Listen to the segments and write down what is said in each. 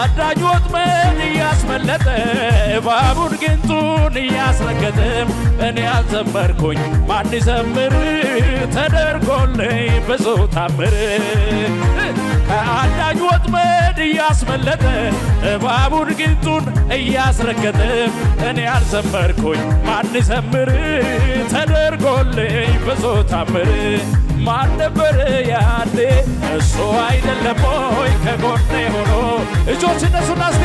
ከአዳኝ ወጥመድ እያስመለጠ እባቡን ጊንጡን እያስረገጠ እኔ ያልዘመርኩኝ ማን ይዘምር ተደርጎልኝ ብዙ ታምር ከአዳኝ ወጥመድ እያስመለጠ እባቡን ጊንጡን እያስረገጠ እኔ ያልዘመርኩኝ ማን ይዘምር ተደርጎልኝ ብዙ ታምር ማን ነበር ያኔ እሱ አይደለም ሆይ ከጎኔ ሆኖ እጆች እነሱና እስቲ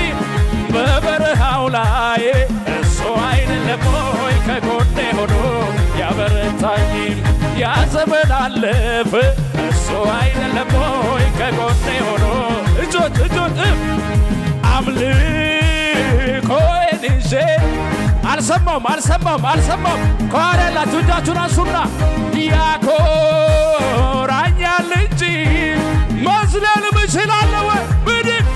በበረሃው ላይ እሱ አይደለም ሆይ ከጎኔ ሆኖ ያበረታኝ ያ ዘመን አለፈ እሱ አይደለም ሆይ ከጎኔ ሆኖ እጆች አምልኮዬን ይዤ አልሰማም ከኋላ ያላችሁ እጃችሁን አንሱና ያኮራኛል እንጂ መዝለልም እችላለሁ ብድግ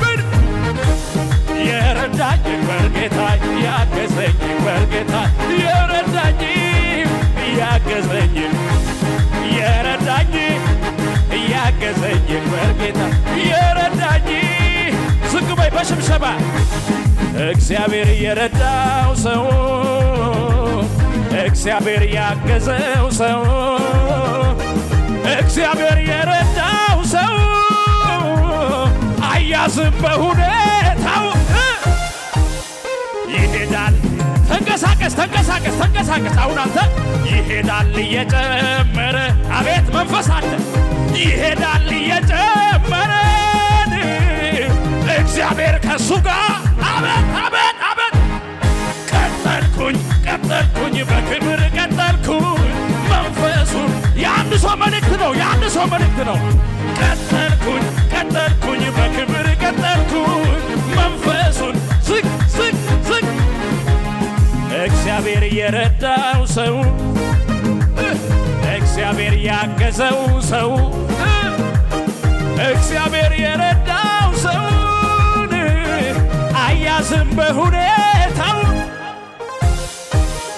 የረዳኝ በርጌታ ያገዘኝ በርጌታ የረዳኝ ያገዘኝ በርጌታ የረዳኝ ዝቅ በይ በሽብሸባ እግዚአብሔር የረዳው ሰው እግዚአብሔር ያገዘው ሰው እግዚአብሔር የረዳው ሰው አያዝም በሁኔታው ይሄዳል ተንቀሳቀስ አሁን አንተ ይሄዳል እየጨመረ አቤት መንፈስ አለ ይሄዳል እየጨመረ እግዚአብሔር ከሱ ጋር አቤት ቀጠልኩኝ በክብር ቀጠልኩኝ መንፈሱን የአንድ ሰው መልእክት ነው ቀጠልኩኝ በክብር ቀጠልኩኝ መንፈሱን ዝቅ እግዚአብሔር የረዳው ሰው እግዚአብሔር ያገዘው ሰው እግዚአብሔር የረዳው ሰው አያዝም በሁኔታው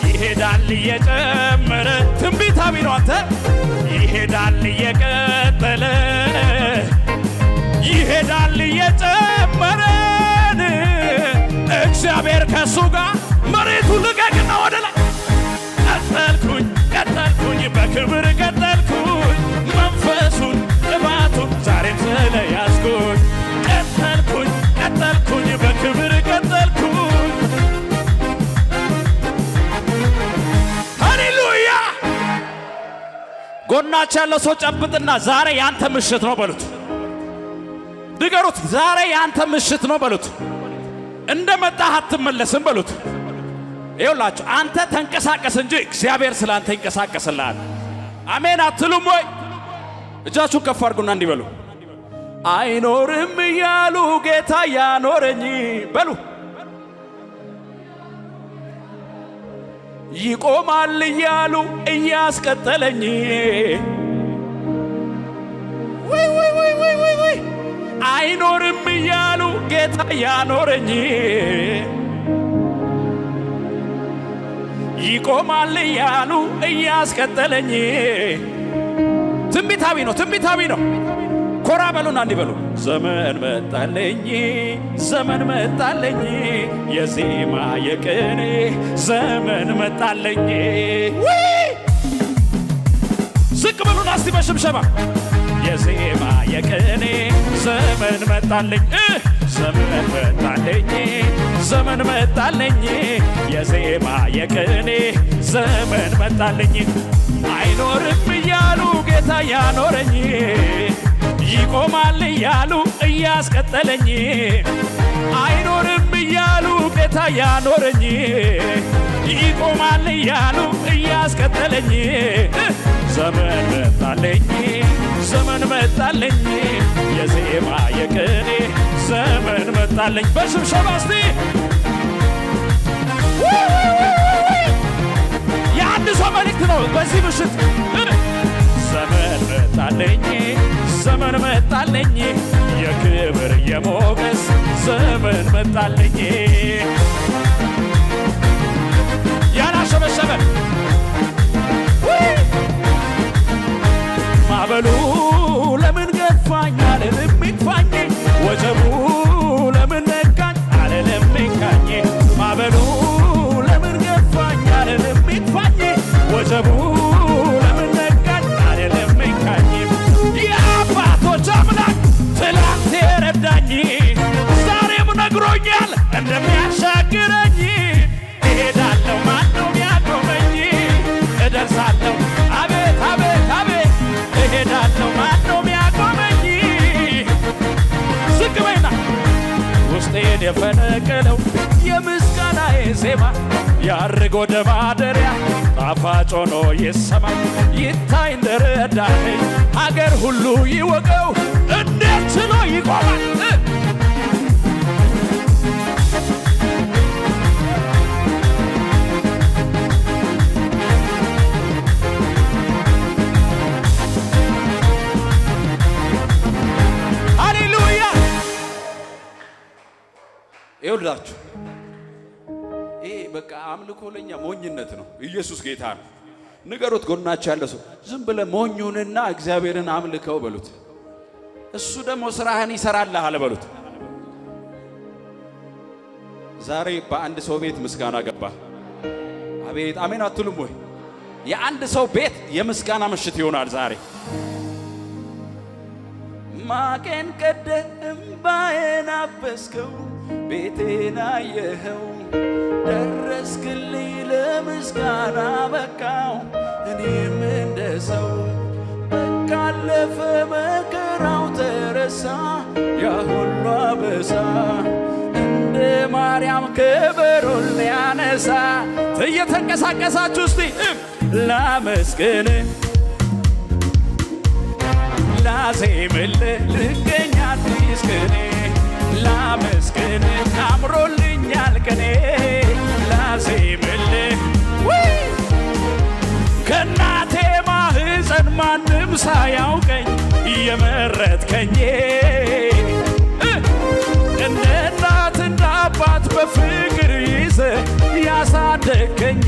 ይሄዳል እየጨመረ ትንቢታዊ ነው አንተ ይሄዳል እየቀጠለ ይሄዳል እየጨመረ እግዚአብሔር ከሱ ጋር መሬቱ ልቀቅና ወደ ላይ ቀጠልኩኝ በክብር ቀጠልኩኝ መንፈሱን ቅባቱን ዛሬም ስለያዝኩኝ ቀጠልኩኝ በክብር ቀጠልኩኝ ሃሌሉያ ጎናች ያለው ሰው ጨብጥና ዛሬ ያንተ ምሽት ነው በሉት ንገሩት ዛሬ ያንተ ምሽት ነው በሉት እንደመጣህ አትመለስም በሉት ይኸውላችሁ አንተ ተንቀሳቀስ እንጂ እግዚአብሔር ስላንተ ይንቀሳቀስልሃል አሜን አትሉም ወይ እጃችሁን ከፍ አድርጉና እንዲህ በሉ አይኖርም እያሉ ጌታ ያኖረኝ በሉ ይቆማል እያሉ እያስቀጠለኝ ወይ አይኖርም እያሉ ጌታ ያኖረኝ ይቆማል እያሉ እያስቀጠለኝ ትንቢታዊ ነው ኮራ በሉና እንዲህ በሉ ዘመን መጣለኝ የዜማ የቅኔ ዘመን መጣለኝ ዝቅ በሉና እስቲ በሽብሸባ የዜማ የቅኔ ዘመን መጣለኝ ዘመን መጣለኝ የዜማ የቅኔ ዘመን መጣለኝ አይኖርም እያሉ ጌታ ያኖረኝ ይቆማል እያሉ እያስቀጠለኝ አይኖርም እያሉ ጌታ ያኖረኝ ይቆማል እያሉ እያስቀጠለኝ ዘመን መጣለኝ የዜማ የቅኔ ዘመን መጣለኝ በሽብሸባ እስቲ የአንድ ሰው መልእክት ነው በዚህ ምሽት ዘመን መጣለኝ የክብር የሞገስ ዘመን መጣለኝ ያላሸበሸበ ማዕበሉ ለምን ገፋኝ አልልም ይግፋኝ ወጀቡ ለምን ዛሬም ነግሮኛል እንደሚያሻግረኝ። እሄዳለሁ ማነው የሚያቆመኝ? እደርሳለሁ አቤት አቤት አቤት እሄዳለሁ ማነው የሚያቆመኝ? ዝቅ በይና ውስጤን የፈነቀለው የምስጋናዬ ዜማ ያርግ ወደ ማደሪያ ጣፋጭ ሆኖ ይሰማ። ይታይ እንደረዳኸኝ ሀገር ሁሉ ይወቀው። እንዴት ችሎ ይቆማል? ሃሌሉያ! ይኸውላችሁ ይሄ በቃ አምልኮ ለኛ ሞኝነት ነው። ኢየሱስ ጌታ ነው። ንገሩት ጎናችሁ ያለ ሰው ዝም ብለህ ሞኙንና እግዚአብሔርን አምልከው በሉት። እሱ ደግሞ ስራህን ይሰራልሃል በሉት። ዛሬ በአንድ ሰው ቤት ምስጋና ገባ። አቤት አሜን አትሉም ወይ? የአንድ ሰው ቤት የምስጋና ምሽት ይሆናል ዛሬ። ማቄን ቀደህ እምባዬን አበስከው፣ ቤቴን አየኸው፣ ደረስክልኝ ለምስጋና በቃው። እኔም እንደ ሰው በቃ አለፈ መከራው ተረሳ፣ ያ ሁሉ አበሳ እንደ ማርያም ከበሮን ሊያነሳ። እየተንቀሳቀሳችሁ እስቲ ላመስግን ላዜምልህ ልገኝ አዲስ ቅኔ ላመስግን አምሮልኛል ቀኔ ላዜምልህ ከእናቴ ማህፀን ማንም ሳያውቀኝ የመረጥከኝ እንደ እናት እንደ አባት በፍቅር ይዘህ ያሳደግከኝ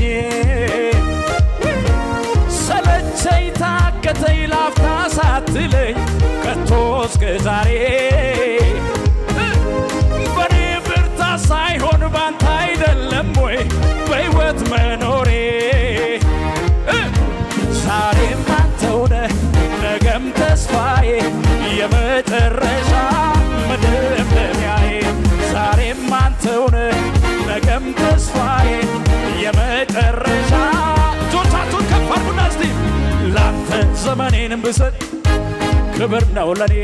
ሰለቸኝ ታከተኝ ላፍታ ሳትለኝ ከቶ እስከ ዛሬ በኔ ብርታት ሳይሆን ባንተ አይደለም ወይ በሕይወት መኖሬ? ዛሬም አንተው ነህ ነገም ተስፋዬ የመጨረሻ መደምደሚያዬ። ዛሬም አንተው ነህ ነገም ተስፋዬ የመጨረሻ። እጆቻችሁን ከፍ አድርጉና እስቲ ላንተ ዘመኔንም ብሰጥ ክብር ነው ለኔ፣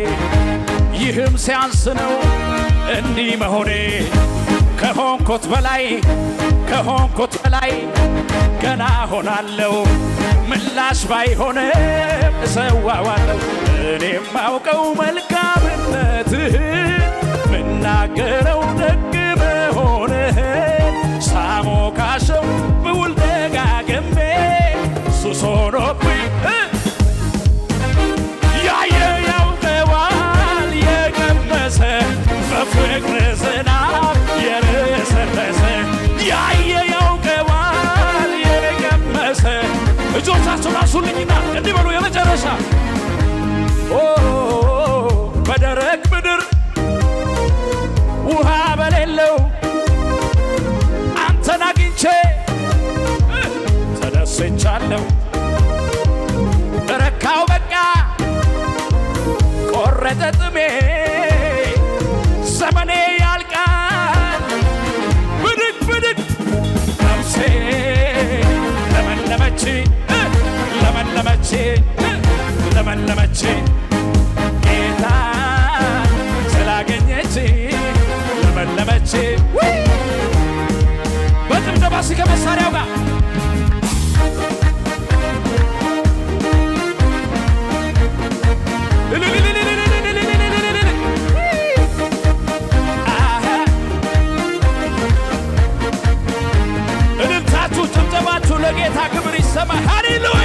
ይህም ሲያንስ ነው እንዲህ መሆኔ። ከሆንኩት በላይ ከሆንኩት በላይ ገና ሆናለሁ፣ ምላሽ ባይሆንም እሰዋዋለሁ። እኔም ማውቀው መልካምነትህን ምናገረው ደግ መሆንህን ሳሞካሸው ብውል ደጋግሜ ሱስ ሆኖብኝ ያየ ያውቀዋል የቀመሰ በፍቅር ዝናብ የረሰረሰ ያየ ያውቀዋል የቀመሰ። እጆቻችሁን አንሱልኝና እንዲህ በሉ የመጨረሻ በደረቅ ምድር ውሃ በሌለው አንተን አግኝቼ ተደስቻለሁ። ረካው በቃ ቆረጠ ጥሜ ዘመኔ ያልቃል ብድግ ብድግ ነፍሴ ለመለመች ለመለመች ለመለመች ጌታ ስላገኘች ለመለመች። በጭብጨባ እስኪ ከመሳሪያው ጋር እልልታችሁ ጭብጨባችሁ ለጌታ ክብር ይሰማ። ሃሌሉያ